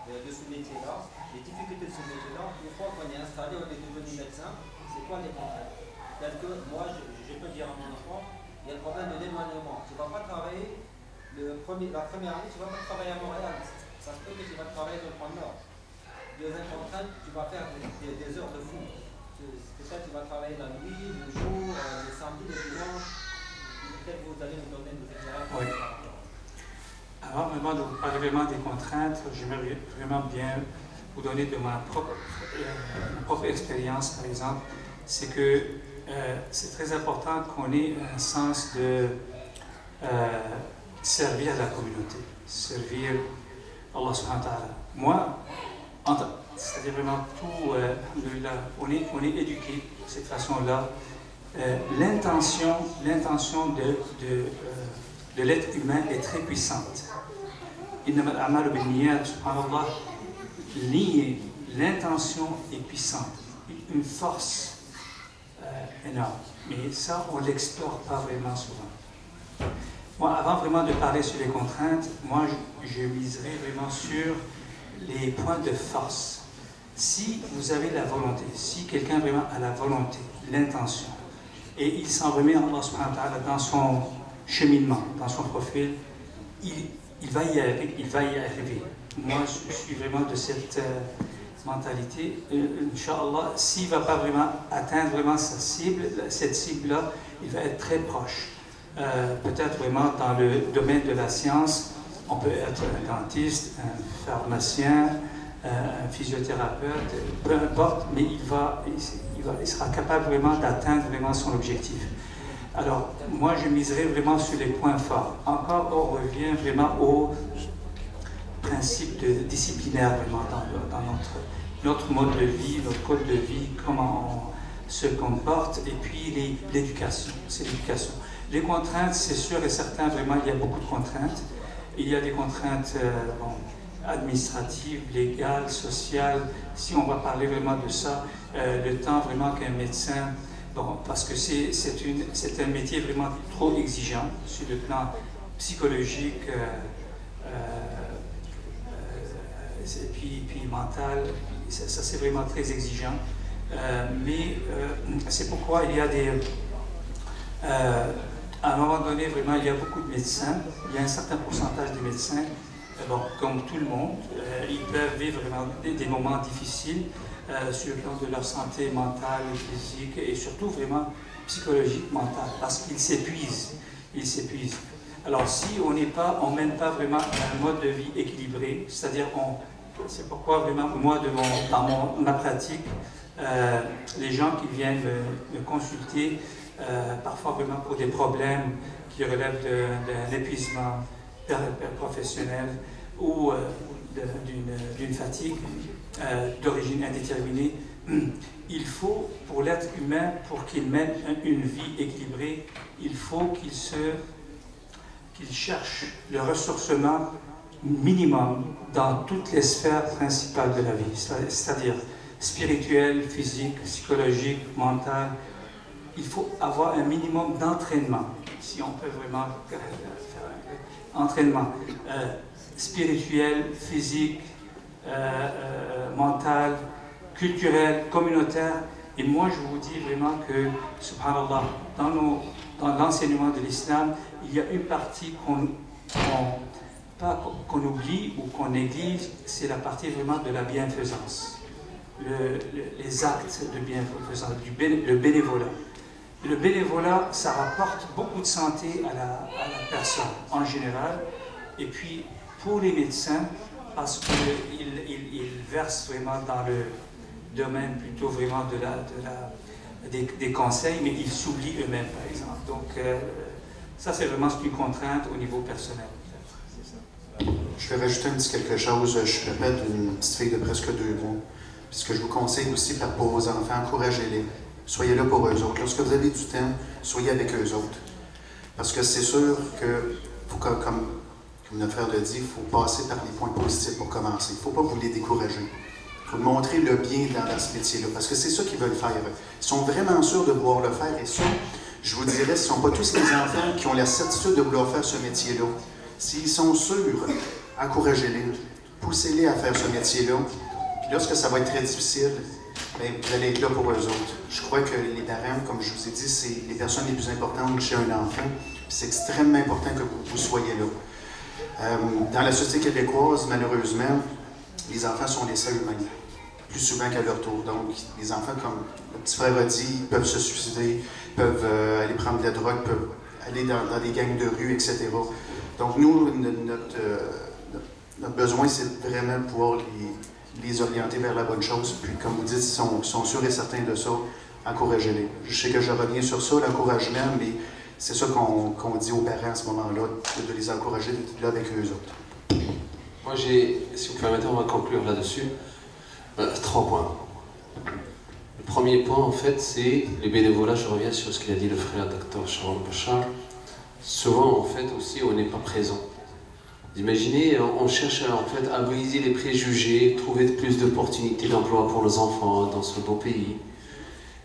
de ce métier-là, les difficultés de ce métier-là, une fois qu'on est installé, on est devenu médecin, c'est quoi les contraintes? Peut-être que moi, je peux dire à mon enfant, il y a le problème de l'éloignement. Tu ne vas pas travailler, la première année, tu ne vas pas travailler à Montréal. Ça se peut que tu vas travailler dans le Grand Nord. Deuxième contrainte, tu vas faire des heures de fou. Peut-être tu vas travailler la nuit, le jour, le samedi, le dimanche. Peut-être vous allez nous donner des éclairages. Oui. Avant vraiment de vous parler vraiment des contraintes, j'aimerais vraiment bien vous donner de ma propre expérience, par exemple. C'est que c'est très important qu'on ait un sens de servir la communauté, servir Allah subhanahu wa ta'ala. Moi, c'est-à-dire vraiment tout, on est éduqué de cette façon-là. L'intention de l'être humain est très puissante. L'intention est puissante, une force énorme. Mais ça, on ne l'explore pas vraiment souvent. Moi, avant vraiment de parler sur les contraintes, moi, je miserais vraiment sur les points de force. Si vous avez la volonté, si quelqu'un vraiment a la volonté, l'intention, et il s'en remet à Allah subhanahu wa ta'ala dans son cheminement, dans son profil, il va y arriver. Moi, je suis vraiment de cette mentalité, Inch'Allah, s'il ne va pas vraiment atteindre vraiment sa cible, cette cible-là, il va être très proche. Peut-être vraiment dans le domaine de la science, on peut être un dentiste, un pharmacien, un physiothérapeute, peu importe, mais il sera capable vraiment d'atteindre vraiment son objectif. Alors, moi, je miserai vraiment sur les points forts. Encore, on revient vraiment au principe disciplinaire vraiment dans notre mode de vie, notre code de vie, comment on se comporte, et puis l'éducation, c'est l'éducation. Les contraintes, c'est sûr et certain, vraiment, il y a beaucoup de contraintes. Il y a des contraintes administratives, légales, sociales. Si on va parler vraiment de ça, le temps vraiment qu'un médecin, parce que c'est un métier vraiment trop exigeant sur le plan psychologique, et puis mental, ça c'est vraiment très exigeant. Mais c'est pourquoi il y a à un moment donné, vraiment, il y a beaucoup de médecins, il y a un certain pourcentage de médecins, comme tout le monde, ils peuvent vivre vraiment des moments difficiles sur le plan de leur santé mentale et physique, et surtout vraiment psychologique, mentale, parce qu'ils s'épuisent. Alors si on ne mène pas vraiment un mode de vie équilibré, c'est-à-dire c'est pourquoi vraiment, moi, dans ma pratique, les gens qui viennent me consulter, parfois vraiment pour des problèmes qui relèvent d'un épuisement professionnel ou d'une fatigue d'origine indéterminée, il faut, pour l'être humain, pour qu'il mène une vie équilibrée, il faut qu'il cherche le ressourcement minimum dans toutes les sphères principales de la vie, c'est-à-dire spirituelle, physique, psychologique, mentale. Il faut avoir un minimum d'entraînement, si on peut vraiment faire un entraînement spirituel, physique, mental, culturel, communautaire. Et moi, je vous dis vraiment que, subhanallah, dans l'enseignement de l'islam, il y a une partie qu'on oublie ou qu'on néglige, c'est la partie vraiment de la bienfaisance. Les actes de bienfaisance, le bénévolat. Le bénévolat, ça rapporte beaucoup de santé à la personne en général, et puis pour les médecins, parce qu'ils versent vraiment dans le domaine plutôt vraiment des conseils, mais ils s'oublient eux-mêmes, par exemple. Donc, ça, c'est vraiment une contrainte au niveau personnel. Je vais rajouter un petit quelque chose. Je suis papa d'une petite fille de presque 2 mois. Puis ce que je vous conseille aussi pour vos enfants, encouragez-les. Soyez là pour eux autres. Lorsque vous avez du temps, soyez avec eux autres. Parce que c'est sûr que, comme notre frère l'a dit, il faut passer par les points positifs pour commencer. Il ne faut pas vous les décourager. Il faut montrer le bien dans ce métier-là. Parce que c'est ça qu'ils veulent faire. Ils sont vraiment sûrs de vouloir le faire. Et ça, je vous dirais, ce ne sont pas tous les enfants qui ont la certitude de vouloir faire ce métier-là. S'ils sont sûrs, encouragez-les. Poussez-les à faire ce métier-là. Puis lorsque ça va être très difficile, bien, vous allez être là pour eux autres. Je crois que les parents, comme je vous ai dit, c'est les personnes les plus importantes chez un enfant. C'est extrêmement important que vous soyez là. Dans la société québécoise, malheureusement, les enfants sont laissés à eux-mêmes, plus souvent qu'à leur tour. Donc, les enfants, comme le petit frère a dit, peuvent se suicider, peuvent aller prendre de la drogue, peuvent aller dans des gangs de rue, etc. Donc, nous, notre besoin, c'est vraiment de pouvoir les orienter vers la bonne chose. Puis, comme vous dites, ils sont sûrs et certains de ça, encouragez-les. Je sais que je reviens sur ça, l'encouragement, mais c'est ça qu'on dit aux parents à ce moment-là, de les encourager, d'être là avec eux autres. Moi, si vous permettez, on va conclure là-dessus. 3 points. Le premier point, en fait, c'est les bénévolats. Je reviens sur ce qu'il a dit le frère Dr. Sharon Bachar. Souvent, en fait, aussi, on n'est pas présent. Vous imaginez, on cherche en fait à briser les préjugés, trouver plus d'opportunités d'emploi pour nos enfants dans ce beau pays.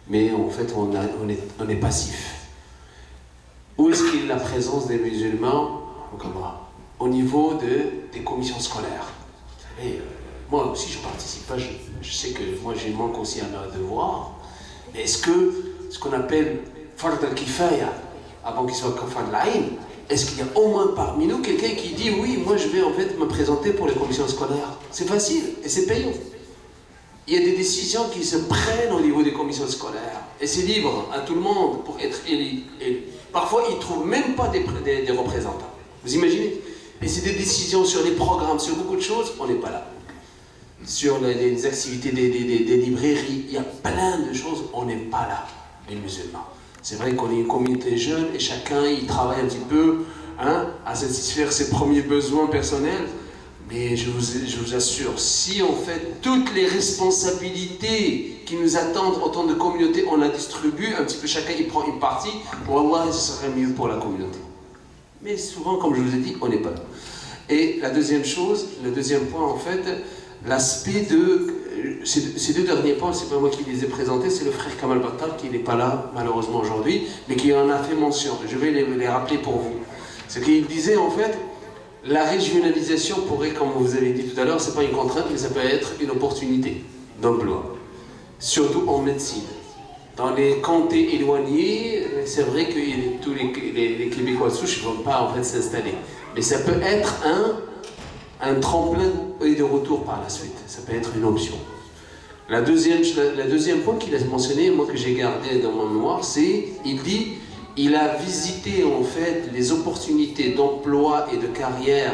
Mais en fait, on est passif. Où est-ce qu'il y a la présence des musulmans au niveau des commissions scolaires? Vous savez, moi aussi je ne participe pas, je sais que moi j'ai manque aussi à mes devoirs. Mais est-ce que ce qu'on appelle fard al-kifaya, avant qu'il soit fard al-ayn, est-ce qu'il y a au moins parmi nous quelqu'un qui dit oui, moi je vais en fait me présenter pour les commissions scolaires? C'est facile et c'est payant. il y a des décisions qui se prennent au niveau des commissions scolaires. Et c'est libre à tout le monde pour être élu. Parfois, ils ne trouvent même pas des représentants. Vous imaginez? Et c'est des décisions sur les programmes, sur beaucoup de choses, on n'est pas là. Sur les activités des librairies, il y a plein de choses, on n'est pas là, les musulmans. C'est vrai qu'on est une communauté jeune et chacun, il travaille un petit peu à satisfaire ses premiers besoins personnels. Mais je vous assure, si on fait toutes les responsabilités qui nous attendent en tant que communauté, on la distribue, un petit peu chacun il prend une partie, wallah, ce serait mieux pour la communauté. Mais souvent, comme je vous ai dit, on n'est pas là. Et la deuxième chose, le deuxième point en fait, l'aspect de... Ces deux derniers points, c'est pas moi qui les ai présentés, c'est le frère Kamal Battal qui n'est pas là malheureusement aujourd'hui, mais qui en a fait mention. Je vais les rappeler pour vous. Ce qu'il disait en fait, la régionalisation pourrait, comme vous avez dit tout à l'heure, c'est pas une contrainte, mais ça peut être une opportunité d'emploi. Surtout en médecine. Dans les comtés éloignés, c'est vrai que tous les Québécois de souche ne vont pas en fait s'installer. Mais ça peut être un tremplin et de retour par la suite. Ça peut être une option. La deuxième point qu'il a mentionné, moi que j'ai gardé dans ma mémoire, c'est, il dit, il a visité en fait les opportunités d'emploi et de carrière